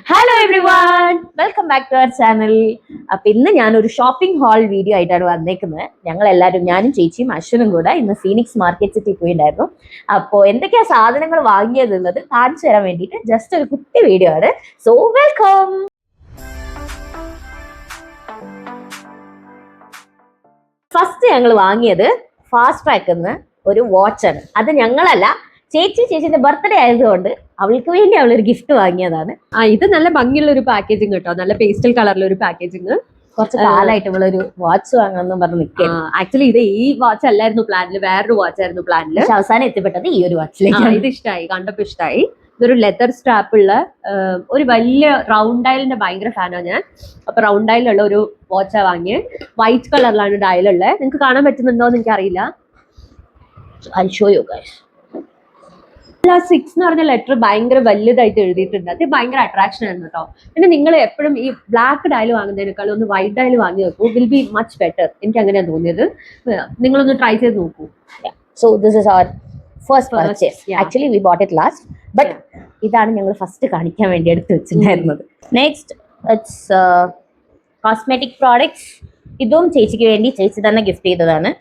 Hello everyone, welcome back to our channel. അപ്പൊ ഇന്ന് ഞാനൊരു ഷോപ്പിംഗ് ഹാൾ വീഡിയോ ആയിട്ടാണ് വന്നേക്കുന്നത്. ഞങ്ങൾ എല്ലാവരും, ഞാനും ചേച്ചിയും അശ്വനും കൂടെ ഇന്ന് ഫീനിക്സ് മാർക്കറ്റ് സിറ്റി പോയിട്ടുണ്ടായിരുന്നു. അപ്പോൾ എന്തൊക്കെയാ സാധനങ്ങൾ വാങ്ങിയത് എന്നത് കാണിച്ചു തരാൻ വേണ്ടിയിട്ട് ജസ്റ്റ് ഒരു കുട്ടി വീഡിയോ ആണ്. So welcome. ഫസ്റ്റ് ഞങ്ങൾ വാങ്ങിയത് ഫാസ്റ്റ് ട്രാക്ക് ഒരു വാച്ചാണ്. അത് ഞങ്ങളല്ല, ചേച്ചിന്റെ ബർത്ത്ഡേ ആയതുകൊണ്ട് അവൾക്ക് വേണ്ടി അവളൊരു ഗിഫ്റ്റ് വാങ്ങിയതാണ്. ഇത് നല്ല ഭംഗിയുള്ള ഒരു പാക്കേജിങ് കേട്ടോ, നല്ല പേസ്റ്റൽ കളറിലെ ഒരു പാക്കേജിങ്. കുറച്ച് കാലമായിട്ട് ഇവളൊരു വാച്ച് വാങ്ങണം പറഞ്ഞ് നിൽക്കുക. ആക്ച്വലി ഇത് ഈ വാച്ച് അല്ലായിരുന്നു പ്ലാനില്, വേറൊരു വാച്ച് ആയിരുന്നു പ്ലാനില്. അവസാനം എത്തിപ്പെട്ടത് ഈ ഒരു വാച്ചിലേക്ക്. ഇത് ഇഷ്ടമായി, കണ്ടപ്പോ ഇഷ്ടമായി. ഇതൊരു ലെതർ സ്ട്രാപ്പ് ഉള്ള ഒരു വലിയ റൗണ്ട് ഡയലിന്റെ ഭയങ്കര ഫാനാണ് ഞാൻ. അപ്പൊ റൗണ്ട് ഡയലുള്ള ഒരു വാച്ചാ വാങ്ങിയത്. വൈറ്റ് കളറിലാണ് ഡയലുള്ളത്. നിങ്ങൾക്ക് കാണാൻ പറ്റുന്നുണ്ടോ എന്ന് എനിക്കറിയില്ല. I'll show you guys. 6 എന്ന് പറഞ്ഞ ലെറ്റർ ഭയങ്കര വലുതായിട്ട് എഴുതിയിട്ടുണ്ട്. അത് ഭയങ്കര അട്രാക്ഷൻ ആയിരുന്നു കേട്ടോ. പിന്നെ നിങ്ങൾ എപ്പോഴും ഈ ബ്ലാക്ക് ഡയൽ വാങ്ങുന്നതിനേക്കാളും ഒന്ന് വൈറ്റ് ഡയൽ വാങ്ങി നോക്കൂ, വിൽ ബി മച്ച് ബെറ്റർ. എനിക്ക് അങ്ങനെയാണ് തോന്നിയത്. നിങ്ങളൊന്ന് ട്രൈ ചെയ്ത് നോക്കൂ. So this is our first purchase. Actually we bought it last, but ഇതാണ് ഞങ്ങൾ ഫസ്റ്റ് കാണിക്കാൻ വേണ്ടി എടുത്ത് വെച്ചിട്ടുണ്ടായിരുന്നത്. Next it's cosmetic products. ഇതും ചേച്ചിക്ക് വേണ്ടി ചേച്ചി തന്നെ ഗിഫ്റ്റ് ചെയ്തതാണ്.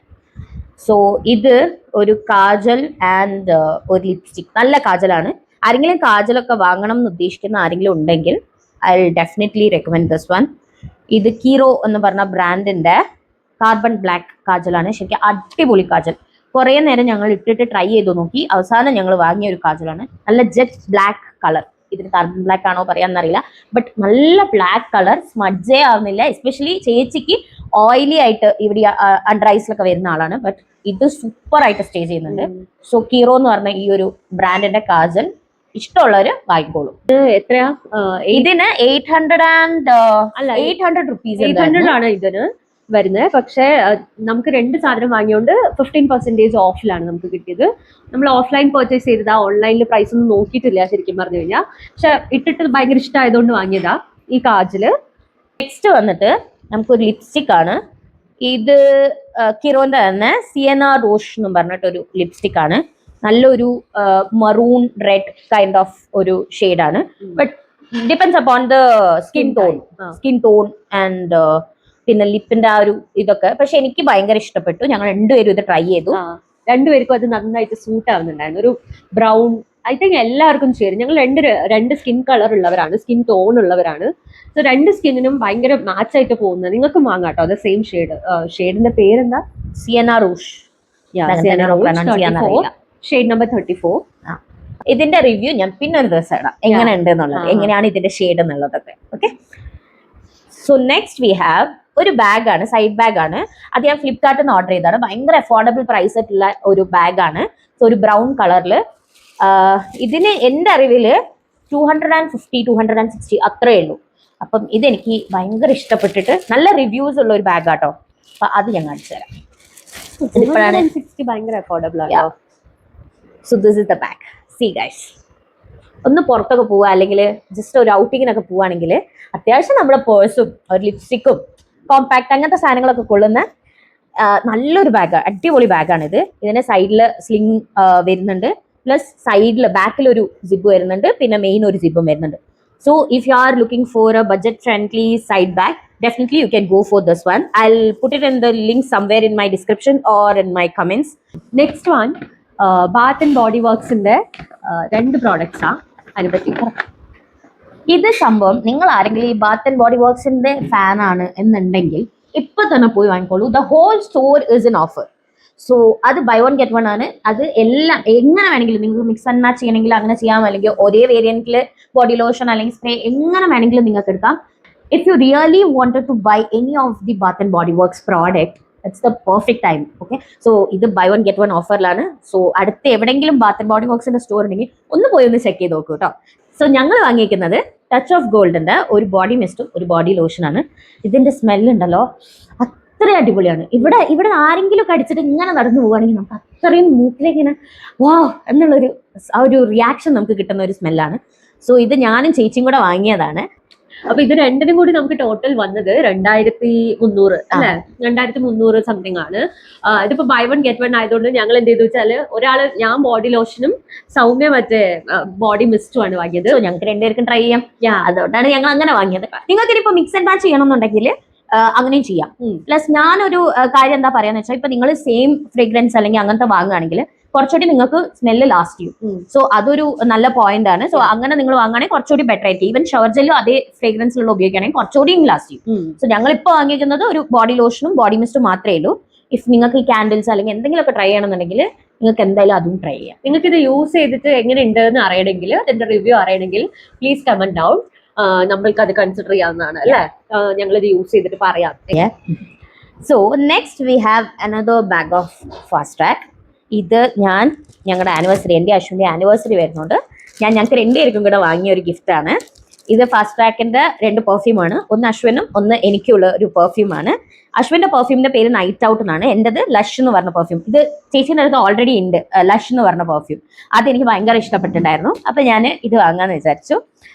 സോ ഇത് ഒരു കാജൽ ആൻഡ് ഒരു ലിപ്സ്റ്റിക്. നല്ല കാജലാണ്. ആരെങ്കിലും കാജലൊക്കെ വാങ്ങണം എന്ന് ഉദ്ദേശിക്കുന്ന ആരെങ്കിലും ഉണ്ടെങ്കിൽ I will definitely recommend this one. ഇത് കീറോ എന്ന് പറഞ്ഞ ബ്രാൻഡിന്റെ കാർബൺ ബ്ലാക്ക് കാജലാണ്. ശരിക്കും അടിപൊളി കാജൽ. കുറേ നേരം ഞങ്ങൾ ഇട്ടിട്ട് ട്രൈ ചെയ്തു നോക്കി. അവസാനം ഞങ്ങൾ വാങ്ങിയ ഒരു കാജലാണ്. നല്ല ജെറ്റ് ബ്ലാക്ക് കളർ. ഇതിന് കാർബൺ ബ്ലാക്ക് ആണോ പറയാന്നറിയില്ല, ബട്ട് നല്ല ബ്ലാക്ക് കളർ. സ്മഡ്ജേ ആവുന്നില്ല. എസ്പെഷ്യലി ചേച്ചിക്ക് ഓയിലി ആയിട്ട് ഇവിടെ അണ്ടർ ഐസിലൊക്കെ വരുന്ന ആളാണ്, ബട്ട് ഇത് സൂപ്പർ ആയിട്ട് സ്റ്റേ ചെയ്യുന്നുണ്ട്. സോ കീറോ എന്ന് പറഞ്ഞ ഈ ഒരു ബ്രാൻഡിന്റെ കാജൽ ഇഷ്ടമുള്ളവര് വാങ്ങിക്കോളൂ. എത്രയാ ഇതിന് 800 rupees ആണ് ഇതിന് വരുന്നത്. പക്ഷേ നമുക്ക് 2 സാധനം വാങ്ങിയോണ്ട് 15% ഓഫിലാണ് നമുക്ക് കിട്ടിയത്. നമ്മൾ ഓഫ്ലൈൻ പർച്ചേസ് ചെയ്തതാ, ഓൺലൈനിൽ പ്രൈസ് ഒന്നും നോക്കിയിട്ടില്ല ശരിക്കും പറഞ്ഞു കഴിഞ്ഞാൽ. പക്ഷെ ഇട്ടിട്ട് ഭയങ്കര ഇഷ്ടമായതുകൊണ്ട് വാങ്ങിയതാ ഈ കാജല്. നെക്സ്റ്റ് വന്നിട്ട് നമുക്കൊരു ലിപ്സ്റ്റിക് ആണ്. ഇത് കിറോന്റെ തന്നെ സിയന റോഷ് എന്ന് പറഞ്ഞിട്ടൊരു ലിപ്സ്റ്റിക് ആണ്. നല്ലൊരു മറൂൺ റെഡ് കൈൻഡ് ഓഫ് ഒരു ഷെയ്ഡാണ്. But depends upon the skin tone and പിന്നെ ലിപ്പിന്റെ ആ ഒരു ഇതൊക്കെ. പക്ഷെ എനിക്ക് ഭയങ്കര ഇഷ്ടപ്പെട്ടു. ഞങ്ങൾ രണ്ടുപേരും ഇത് ട്രൈ ചെയ്തു. രണ്ടുപേർക്കും അത് നന്നായിട്ട് സൂട്ട് ആവുന്നുണ്ടായിരുന്നു. ഒരു ബ്രൗൺ ഐ തിങ്ക് എല്ലാവർക്കും ചേരും. ഞങ്ങൾ രണ്ട് സ്കിൻ കളർ ഉള്ളവരാണ്, സ്കിൻ ടോൺ ഉള്ളവരാണ്. സോ 2 സ്കിന്നിനും ഭയങ്കര മാച്ചായിട്ട് പോകുന്നത്. നിങ്ങൾക്കും വാങ്ങാം കേട്ടോ. അത് സെയിം ഷെയ്ഡിന്റെ പേരെന്താ? സിയന റൂഷ്. Shade number 34. ഇതിന്റെ റിവ്യൂ ഞാൻ പിന്നെ ഒരു ദിവസം ഇടാം, എങ്ങനെയുണ്ട് എന്നുള്ളത്, എങ്ങനെയാണ് ഇതിന്റെ ഷെയ്ഡ് എന്നുള്ളതൊക്കെ. Okay. So next we have ഒരു ബാഗാണ്, സൈഡ് ബാഗാണ്. അത് ഞാൻ ഫ്ലിപ്കാർട്ടിൽ നിന്ന് ഓർഡർ ചെയ്തതാണ്. ഭയങ്കര അഫോർഡബിൾ പ്രൈസ് ആയിട്ടുള്ള ഒരു ബാഗാണ്. സോ ഒരു ബ്രൗൺ കളറില്. ഇതിന് എൻ്റെ അറിവില് 250-260 അത്രയേ ഉള്ളൂ. അപ്പം ഇതെനിക്ക് ഭയങ്കര ഇഷ്ടപ്പെട്ടിട്ട് നല്ല റിവ്യൂസ് ഉള്ള ഒരു ബാഗാട്ടോ. അപ്പൊ അത് ഞാൻ കാണിച്ചു തരാം. ഭയങ്കര അഫോർഡബിൾ ആണ്. So this is the bag. See guys, ഒന്ന് പുറത്തൊക്കെ പോവുക അല്ലെങ്കിൽ ജസ്റ്റ് ഒരു ഔട്ടിങ്ങിനൊക്കെ പോവുകയാണെങ്കിൽ അത്യാവശ്യം നമ്മുടെ പേഴ്സും ഒരു ലിപ്സ്റ്റിക്കും കോമ്പാക്ട് അങ്ങനത്തെ സാധനങ്ങളൊക്കെ കൊള്ളുന്ന നല്ലൊരു ബാഗാണ്. അടിപൊളി ബാഗാണിത്. ഇതിന്റെ സൈഡിൽ സ്ലിങ് വരുന്നുണ്ട്, പ്ലസ് സൈഡിൽ ബാക്കിൽ ഒരു സിബ് വരുന്നുണ്ട്, പിന്നെ മെയിൻ ഒരു സിബും വരുന്നുണ്ട്. So if you are looking for A budget friendly side bag, definitely you can go for this one. I'll put it in the link somewhere in my description or in my comments. Next one, Bath and Body Works ന്റെ 2 products ആ. അതിനെപ്പറ്റി ഇത് സംഭവം നിങ്ങൾ ആരെങ്കിലും ഈ bath and body വർക്ക്സിന്റെ fan ആണ് എന്നുണ്ടെങ്കിൽ ഇപ്പൊ തന്നെ പോയി വാങ്ങിക്കോളൂ. The whole store is in offer. So അത് ബൈ 1 get 1 ആണ്. അത് എല്ലാം എങ്ങനെ വേണമെങ്കിലും നിങ്ങൾക്ക് മിക്സ് ആൻഡ് മാച്ച് ചെയ്യണമെങ്കിൽ അങ്ങനെ ചെയ്യാം, അല്ലെങ്കിൽ ഒരേ വേരിയന്റിൽ ബോഡി ലോഷൻ അല്ലെങ്കിൽ സ്പ്രേ എങ്ങനെ വേണമെങ്കിലും നിങ്ങൾക്ക് എടുക്കാം. If you really wanted to buy any of the bath and body works product, its the perfect time. Okay. So ഇത് ബൈ 1 get 1 ഓഫറിലാണ്. സോ അടുത്ത് എവിടെയെങ്കിലും ബാത്ത് ആൻഡ് ബോഡി വർക്ക്സിന്റെ സ്റ്റോർ ഉണ്ടെങ്കിൽ ഒന്ന് പോയി ഒന്ന് ചെക്ക് ചെയ്ത് നോക്കൂ കേട്ടോ. സോ ഞങ്ങൾ വാങ്ങിയിരിക്കുന്നത് ടച്ച് ഓഫ് ഗോൾഡിന്റെ ഒരു ബോഡി മിസ്റ്റും ഒരു ബോഡി ലോഷനാണ്. ഇതിന്റെ സ്മെല്ലുണ്ടല്ലോ അത്രയും അടിപൊളിയാണ്. ഇവിടെ ആരെങ്കിലും ഒക്കെ അടിച്ചിട്ട് ഇങ്ങനെ നടന്നു പോവുകയാണെങ്കിൽ നമുക്ക് അത്രയും മൂക്കിലേക്ക് ഇങ്ങനെ വാ എന്നുള്ളൊരു ആ ഒരു റിയാക്ഷൻ നമുക്ക് കിട്ടുന്ന ഒരു സ്മെല്ലാണ്. സോ ഇത് ഞാനും ചേച്ചിയും കൂടെ വാങ്ങിയതാണ്. അപ്പൊ ഇത് രണ്ടിനും കൂടി നമുക്ക് ടോട്ടൽ വന്നത് 2300 അല്ലെ, 2300 സംതിങ് ആണ്. ഇതിപ്പോ ബൈ വൺ ഗെറ്റ് വൺ ആയതുകൊണ്ട് ഞങ്ങൾ എന്ത് ചെയ്തു വെച്ചാല് ഞാൻ ബോഡി ലോഷനും സൗമ്യ മറ്റേ ബോഡി മിസ്റ്റും ആണ് വാങ്ങിയത്. ഞങ്ങൾക്ക് രണ്ടുപേർക്കും ട്രൈ ചെയ്യാം, അതുകൊണ്ടാണ് ഞങ്ങൾ അങ്ങനെ വാങ്ങിയത്. നിങ്ങൾക്ക് ഇനിയിപ്പോ മിക്സ് ആൻഡ് മാച്ച് ചെയ്യണമെന്നുണ്ടെങ്കിൽ അങ്ങനെയും ചെയ്യാം. പ്ലസ് ഞാനൊരു കാര്യം എന്താ പറയാന്ന് വെച്ചാൽ, ഇപ്പൊ നിങ്ങൾ സെയിം ഫ്രേഗ്രൻസ് അല്ലെങ്കിൽ അങ്ങനത്തെ വാങ്ങുകയാണെങ്കിൽ കുറച്ചുകൂടി നിങ്ങൾക്ക് സ്മെല്ല് ലാസ്റ്റ് ചെയ്യും. സോ അതൊരു നല്ല പോയിന്റ് ആണ്. സോ അങ്ങനെ നിങ്ങൾ വാങ്ങുകയാണെങ്കിൽ കുറച്ചുകൂടി ബെറ്റർ ആയിരിക്കും. ഈവൻ ഷവർ ജെല്ലും അതേ ഫ്രേഗ്രൻസിലുള്ള ഉപയോഗിക്കുകയാണെങ്കിൽ കുറച്ചുകൂടി ലാസ്റ്റ് ചെയ്യും. സോ ഞങ്ങൾ ഇപ്പോൾ വാങ്ങിയിരിക്കുന്നത് ഒരു ബോഡി ലോഷനും ബോഡി മിസ്റ്റും മാത്രമേ ഉള്ളൂ. ഇഫ് നിങ്ങൾക്ക് ഈ കാൻഡിൽസ് അല്ലെങ്കിൽ എന്തെങ്കിലുമൊക്കെ ട്രൈ ചെയ്യണമെന്നുണ്ടെങ്കിൽ നിങ്ങൾക്ക് എന്തായാലും അതും ട്രൈ ചെയ്യാം. നിങ്ങൾക്ക് ഇത് യൂസ് ചെയ്തിട്ട് എങ്ങനെ ഉണ്ട് എന്ന് അറിയണമെങ്കിൽ, അതിന്റെ റിവ്യൂ അറിയണമെങ്കിൽ പ്ലീസ് കമന്റ് ഡൗൺ. നമ്മൾക്ക് അത് കൺസിഡർ ചെയ്യാവുന്നതാണ് അല്ലേ, ഞങ്ങൾ ഇത് യൂസ് ചെയ്തിട്ട് പറയാം. So next we have another bag of fast track. ഇത് ഞങ്ങളുടെ ആനിവേഴ്സറി, എൻ്റെ അശ്വിൻ്റെ ആനിവേഴ്സറി വരുന്നുണ്ട്. ഞങ്ങൾക്ക് രണ്ടുപേർക്കും കൂടെ വാങ്ങിയ ഒരു ഗിഫ്റ്റാണ് ഇത്. ഫാസ്റ്റ് ട്രാക്കിന്റെ 2 പെർഫ്യൂമാണ്. ഒന്ന് അശ്വിനും ഒന്ന് എനിക്കുള്ള ഒരു പെർഫ്യൂമാണ്. അശ്വിന്റെ പെർഫ്യൂമിന്റെ പേര് നൈറ്റ് ഔട്ട് എന്നാണ്. എൻ്റെത് ലഷ് എന്ന് പറഞ്ഞ പെർഫ്യൂം. ഇത് ചേച്ചീൻ്റെ അടുത്ത് ഓൾറെഡി ഉണ്ട്, ലഷ് എന്ന് പറഞ്ഞ പെർഫ്യൂം. അതെനിക്ക് ഭയങ്കര ഇഷ്ടപ്പെട്ടിട്ടുണ്ടായിരുന്നു. അപ്പൊ ഞാൻ ഇത് വാങ്ങാന്ന് വിചാരിച്ചു.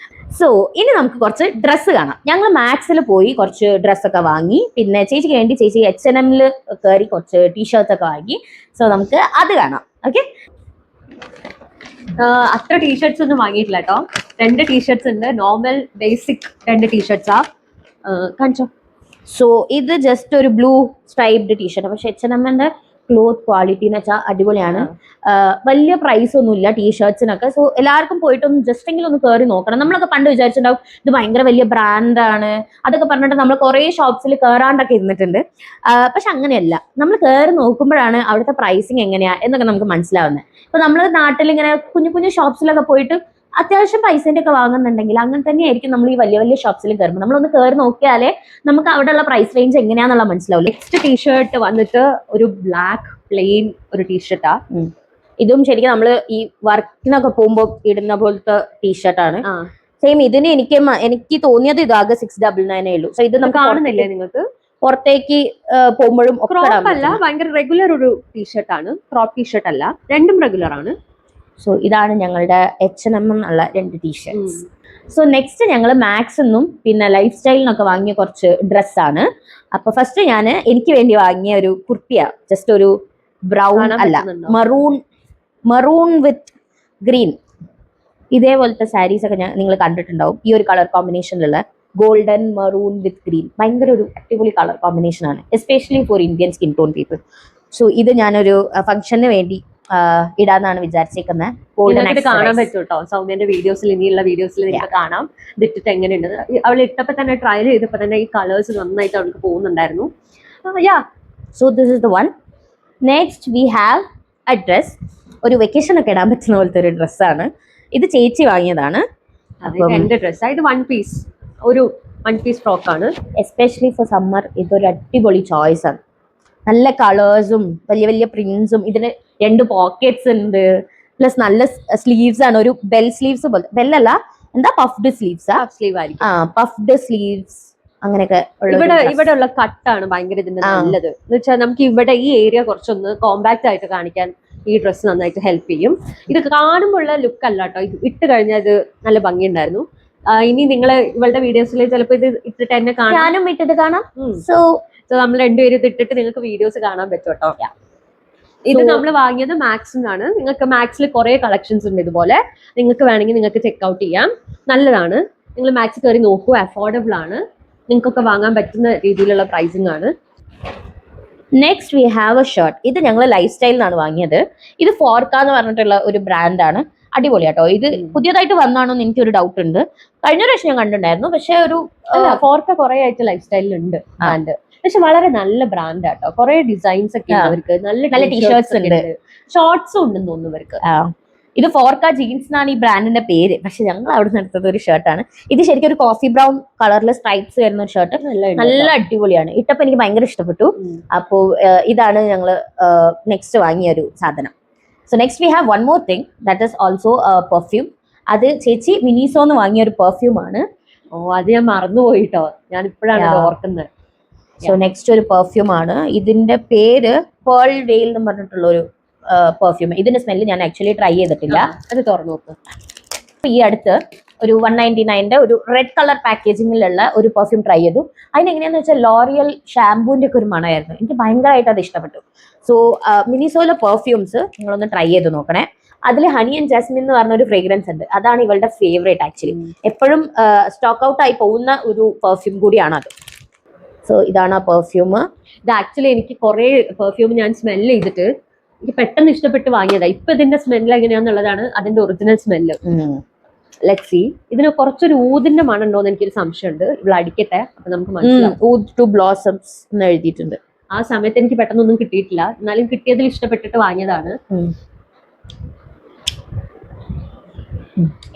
സോ ഇനി നമുക്ക് കുറച്ച് ഡ്രസ്സ് കാണാം. ഞങ്ങൾ മാക്സിൽ പോയി കുറച്ച് ഡ്രസ്സൊക്കെ വാങ്ങി. പിന്നെ ചേച്ചിക്ക് വേണ്ടി ചേച്ചി H&M കയറി കുറച്ച് ടീഷർട്സ് ഒക്കെ വാങ്ങി. സോ നമുക്ക് അത് കാണാം. ഓക്കെ, അത്ര ടീഷർട്സ് ഒന്നും വാങ്ങിയിട്ടില്ല കേട്ടോ. 2 ടീഷർട്സ് ഉണ്ട്, നോർമൽ ബേസിക് 2 ടീഷർട്സാ. കാണിച്ചോ. സോ ഇത് ജസ്റ്റ് ഒരു ബ്ലൂ സ്ട്രൈപ്ഡ് ടീഷർട്ട്. പക്ഷെ H&Mന്റെ ക്ലോത്ത് ക്വാളിറ്റി എന്ന് വെച്ചാൽ അടിപൊളിയാണ്. വലിയ പ്രൈസ് ഒന്നുമില്ല ടീഷർട്സിനൊക്കെ. സോ എല്ലാവർക്കും പോയിട്ടൊന്ന് ജസ്റ്റ് എങ്കിലും ഒന്ന് കയറി നോക്കണം. നമ്മളൊക്കെ പണ്ട് വിചാരിച്ചിട്ടുണ്ടാവും ഇത് ഭയങ്കര വലിയ ബ്രാൻഡാണ് അതൊക്കെ പറഞ്ഞിട്ട് നമ്മൾ കുറേ ഷോപ്സിൽ കയറാണ്ടൊക്കെ ഇരുന്നിട്ടുണ്ട്. പക്ഷെ അങ്ങനെയല്ല, നമ്മൾ കയറി നോക്കുമ്പോഴാണ് അവിടുത്തെ പ്രൈസിങ് എങ്ങനെയാ എന്നൊക്കെ നമുക്ക് മനസ്സിലാവുന്നത്. ഇപ്പൊ നമ്മൾ നാട്ടിൽ ഇങ്ങനെ കുഞ്ഞു കുഞ്ഞു ഷോപ്സിലൊക്കെ പോയിട്ട് അത്യാവശ്യം പൈസേന്റെ ഒക്കെ വാങ്ങുന്നുണ്ടെങ്കിൽ അങ്ങനെ തന്നെയായിരിക്കും നമ്മൾ ഈ വലിയ വലിയ ഷോപ്സിൽ കയറുമ്പോൾ. നമ്മളൊന്ന് കയറി നോക്കിയാലേ നമുക്ക് അവിടെയുള്ള പ്രൈസ് റേഞ്ച് എങ്ങനെയാന്നുള്ള മനസ്സിലാവില്ല. നെക്സ്റ്റ് ടീഷർട്ട് വന്നിട്ട് ഒരു ബ്ലാക്ക് പ്ലെയിൻ ഒരു ടീഷർട്ടാ. ഇതും ശരിക്കും നമ്മൾ ഈ വർക്കിനൊക്കെ പോകുമ്പോൾ ഇടുന്ന പോലത്തെ ടീഷർട്ടാണ്. സെയിം ഇതിന് എനിക്ക് തോന്നിയത് ഇതാകെ 699 ഉള്ളൂ. സോ ഇത് നമുക്ക് കാണുന്നില്ലേ നിങ്ങൾക്ക്? പുറത്തേക്ക് പോകുമ്പോഴും ക്രോപ്പ് അല്ല, ഭയങ്കര റെഗുലർ ഒരു ടീഷർട്ടാണ്, ക്രോപ്പ് ടീഷർട്ട് അല്ല, രണ്ടും റെഗുലർ ആണ്. സോ ഇതാണ് ഞങ്ങളുടെ H&M എന്നുള്ള 2 ടീഷർട്ട്സ്. സോ നെക്സ്റ്റ് ഞങ്ങൾ മാക്സിന്നും പിന്നെ ലൈഫ് സ്റ്റൈലിനൊക്കെ വാങ്ങിയ കുറച്ച് ഡ്രസ്സാണ്. അപ്പൊ ഫസ്റ്റ് എനിക്ക് വേണ്ടി വാങ്ങിയ ഒരു കുർത്തിയ, ജസ്റ്റ് ഒരു ബ്രൗൺ അല്ല മറൂൺ വിത്ത് ഗ്രീൻ. ഇതേപോലത്തെ സാരീസ് ഒക്കെ നിങ്ങൾ കണ്ടിട്ടുണ്ടാവും. ഈ ഒരു കളർ കോമ്പിനേഷനിലുള്ള ഗോൾഡൻ മറൂൺ വിത്ത് ഗ്രീൻ ഭയങ്കര ഒരു അടിപൊളി കളർ കോമ്പിനേഷൻ ആണ്, especially for Indian skin tone people. So ഇത് ഞാനൊരു ഫംഗ്ഷന് വേണ്ടി ഇടാന്നാണ് വിചാരിച്ചേക്കുന്നത്. കാണാൻ പറ്റും കേട്ടോ സൗമ്യന്റെ വീഡിയോസിൽ, ഇനിയുള്ള വീഡിയോസിൽ നിങ്ങൾക്ക് കാണാം ഇതിട്ടിട്ട് എങ്ങനെയുണ്ട്. അവൾ ഇട്ടപ്പോ തന്നെ ട്രയൽ ചെയ്തപ്പോ തന്നെ ഈ കളേഴ്സ് നന്നായിട്ട് അവൾക്ക് പോകുന്നുണ്ടായിരുന്നു. So this is the one. Next we have a dress. ഒരു വെക്കേഷൻ ഒക്കെ ഇടാൻ പറ്റുന്ന പോലത്തെ ഒരു ഡ്രസ്സാണ് ഇത്. ചേച്ചി വാങ്ങിയതാണ്. എന്റെ ഡ്രസ്സാ ഇത്. ഒരു വൺ പീസ് ഫ്രോക്ക് ആണ്. എസ്പെഷ്യലി ഫോർ സമ്മർ ഇതൊരു അടിപൊളി ചോയ്സ് ആണ്. നല്ല കളേഴ്സും വലിയ വലിയ പ്രിന്റ്സും. ഇതിന് 2 പോക്കറ്റ്സ് ഉണ്ട്. പ്ലസ് നല്ല സ്ലീവ്സ് ആണ്. ഒരു ബെൽ സ്ലീവ്സ് പോലെ, ബെല്ലല്ല എന്താ പഫ്ഡ് സ്ലീവ്സ്, പഫ്ഡ് സ്ലീവ്സ് അങ്ങനെയൊക്കെ. ഇവിടെ ഉള്ള കട്ടാണ് ഭയങ്കര ഇതിന്റെ നല്ലത്. എന്ന് വെച്ചാൽ നമുക്ക് ഇവിടെ ഈ ഏരിയ കുറച്ചൊന്ന് കോമ്പാക്ട് ആയിട്ട് കാണിക്കാൻ ഈ ഡ്രസ്സ് നന്നായിട്ട് ഹെൽപ്പ് ചെയ്യും. ഇത് കാണുമ്പോഴുള്ള ലുക്ക് അല്ല കേട്ടോ, ഇത് ഇട്ട് കഴിഞ്ഞാൽ ഇത് നല്ല ഭംഗിയുണ്ടായിരുന്നു. ഇനി നിങ്ങള് ഇവളുടെ വീഡിയോസിൽ ചിലപ്പോ ഇത് ഇട്ടിട്ട് എന്നെ കാണാം, ഞാനും ഇട്ടിട്ട് കാണാം. സോ നമ്മൾ രണ്ടുപേരും ഇത് ഇട്ടിട്ട് നിങ്ങൾക്ക് വീഡിയോസ് കാണാൻ പറ്റും കേട്ടോ. ഇത് നമ്മൾ വാങ്ങിയത് മാക്സിനാണ്. നിങ്ങൾക്ക് മാക്സിൽ കുറെ കളക്ഷൻസ് ഉണ്ട് ഇതുപോലെ. നിങ്ങൾക്ക് വേണമെങ്കിൽ നിങ്ങൾക്ക് ചെക്ക്ഔട്ട് ചെയ്യാം, നല്ലതാണ്. നിങ്ങൾ മാക്സ് കയറി നോക്കൂ, അഫോർഡബിൾ ആണ്, നിങ്ങൾക്കൊക്കെ വാങ്ങാൻ പറ്റുന്ന രീതിയിലുള്ള പ്രൈസിംഗ് ആണ്. Next we have A shirt. ഇത് ഞങ്ങൾ ലൈഫ് സ്റ്റൈലിനാണ് വാങ്ങിയത്. ഇത് ഫോർക്ക എന്ന് പറഞ്ഞിട്ടുള്ള ഒരു ബ്രാൻഡാണ്. അടിപൊളി കേട്ടോ. ഇത് പുതിയതായിട്ട് വന്നാണോ എന്ന് എനിക്കൊരു ഡൗട്ട് ഉണ്ട്. കഴിഞ്ഞ പ്രാവശ്യം ഞാൻ കണ്ടിട്ടുണ്ടായിരുന്നു. പക്ഷെ ഒരു ഫോർക്ക കുറെ ആയിട്ട് ലൈഫ് സ്റ്റൈലിലുണ്ട് ബ്രാൻഡ്. പക്ഷെ വളരെ നല്ല ബ്രാൻഡ് ആട്ടോ. കുറെ ഡിസൈൻസ് ഒക്കെ അവർക്ക്, നല്ല ടീഷർട്സ് ഉണ്ട്, ഷോർട്സും ഉണ്ടെന്ന് തോന്നുന്നു ഇവർക്ക്. ഇത് ഫോർക്ക ജീൻസ് എന്നാണ് ഈ ബ്രാൻഡിന്റെ പേര്. പക്ഷെ ഞങ്ങൾ അവിടെ നിന്ന് എടുത്തത് ഒരു ഷർട്ടാണ്. ഇത് ശരിക്കും ഒരു കോഫി ബ്രൗൺ കളറിൽ സ്ട്രൈപ്സ് വരുന്ന ഒരു ഷർട്ട്. നല്ല അടിപൊളിയാണ്. ഇട്ടപ്പോ എനിക്ക് ഭയങ്കര ഇഷ്ടപ്പെട്ടു. അപ്പോ ഇതാണ് ഞങ്ങൾ നെക്സ്റ്റ് വാങ്ങിയ ഒരു സാധനം. So next we have one more thing, that is also perfume. അത് ചേച്ചി മിനിസോന്ന് വാങ്ങിയ ഒരു പെർഫ്യൂം ആണ്. അത് ഞാൻ മറന്നുപോയിട്ടോ, ഞാൻ ഇപ്പോഴാണ് ഓർക്കുന്നത്. സോ നെക്സ്റ്റ് ഒരു പെർഫ്യൂം ആണ്. ഇതിന്റെ പേര് പേൾ വെയിൽ എന്ന് പറഞ്ഞിട്ടുള്ള ഒരു പെർഫ്യൂം. ഇതിന്റെ സ്മെല്ല് ഞാൻ ആക്ച്വലി ട്രൈ ചെയ്തിട്ടില്ല. അത് തുറന്നു നോക്ക്. ഈ അടുത്ത് ഒരു 199 ഒരു റെഡ് കളർ പാക്കേജിങ്ങിലുള്ള ഒരു പെർഫ്യൂം ട്രൈ ചെയ്തു. അതിനെങ്ങനെയാന്ന് വെച്ചാൽ ലോറിയൽ ഷാംപൂവിന്റെ ഒക്കെ ഒരു മണമായിരുന്നു. എനിക്ക് ഭയങ്കരമായിട്ട് അത് ഇഷ്ടപ്പെട്ടു. സോ മിനിസോയിലെ പെർഫ്യൂംസ് നിങ്ങളൊന്ന് ട്രൈ ചെയ്ത് നോക്കണേ. അതിൽ ഹണി ആൻഡ് ജാസ്മിൻ എന്ന് പറഞ്ഞ ഒരു ഫ്രേഗ്രൻസ് ഉണ്ട്. അതാണ് ഇവളുടെ ഫേവറേറ്റ് ആക്ച്വലി. എപ്പോഴും സ്റ്റോക്ക് ഔട്ട് ആയി പോകുന്ന ഒരു പെർഫ്യൂം കൂടിയാണ് അത്. സോ ഇതാണ് ആ പെർഫ്യൂം. ഇത് ആക്ച്വലി എനിക്ക് കുറെ പെർഫ്യൂം ഞാൻ സ്മെല് ചെയ്തിട്ട് എനിക്ക് പെട്ടെന്ന് ഇഷ്ടപ്പെട്ട് വാങ്ങിയതാ. ഇപ്പൊ ഇതിന്റെ സ്മെല്ല് എങ്ങനെയാന്നുള്ളതാണ് അതിന്റെ ഒറിജിനൽ സ്മെല്ല്. Let's see. ഇതിന് കുറച്ചൊരു ഊതിന്റെ മണം ഉണ്ടോന്ന് എനിക്കൊരു സംശയമുണ്ട്. ഇവിടെ അടിക്കട്ടെ, അപ്പൊ നമുക്ക് മനസ്സിലാവും. ഊദ് ടു ബ്ലോസംസ് എന്ന് എഴുതിയിട്ടുണ്ട്. ആ സമയത്ത് എനിക്ക് പെട്ടെന്നൊന്നും കിട്ടിയിട്ടില്ല, എന്നാലും കിട്ടിയതിൽ ഇഷ്ടപ്പെട്ടിട്ട് വാങ്ങിയതാണ്.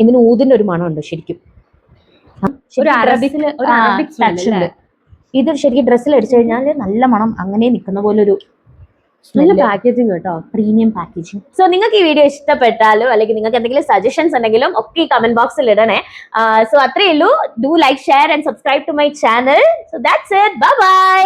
ഇതിന് ഊതിന്റെ ഒരു മണമുണ്ട് ശരിക്കും. ഒരു അറബിക് ടച്ച് ഉണ്ട്. ഇത് ശരിക്കും ഡ്രസ്സിൽ അടിച്ചു കഴിഞ്ഞാൽ നല്ല മണം അങ്ങനെ നിൽക്കുന്ന പോലെ ഒരു നല്ല പാക്കേജിങ് കേട്ടോ, പ്രീമിയം പാക്കേജിങ്. സോ നിങ്ങൾക്ക് ഈ വീഡിയോ ഇഷ്ടപ്പെട്ടാലോ അല്ലെങ്കിൽ നിങ്ങൾക്ക് എന്തെങ്കിലും സജഷൻസ് ഉണ്ടെങ്കിലും ഒക്കെ ഈ കമന്റ് ബോക്സിൽ ഇടണേ. സോ അത്രയേ ഉള്ളൂ. Do like, share and subscribe to my channel. So that's it. Bye by.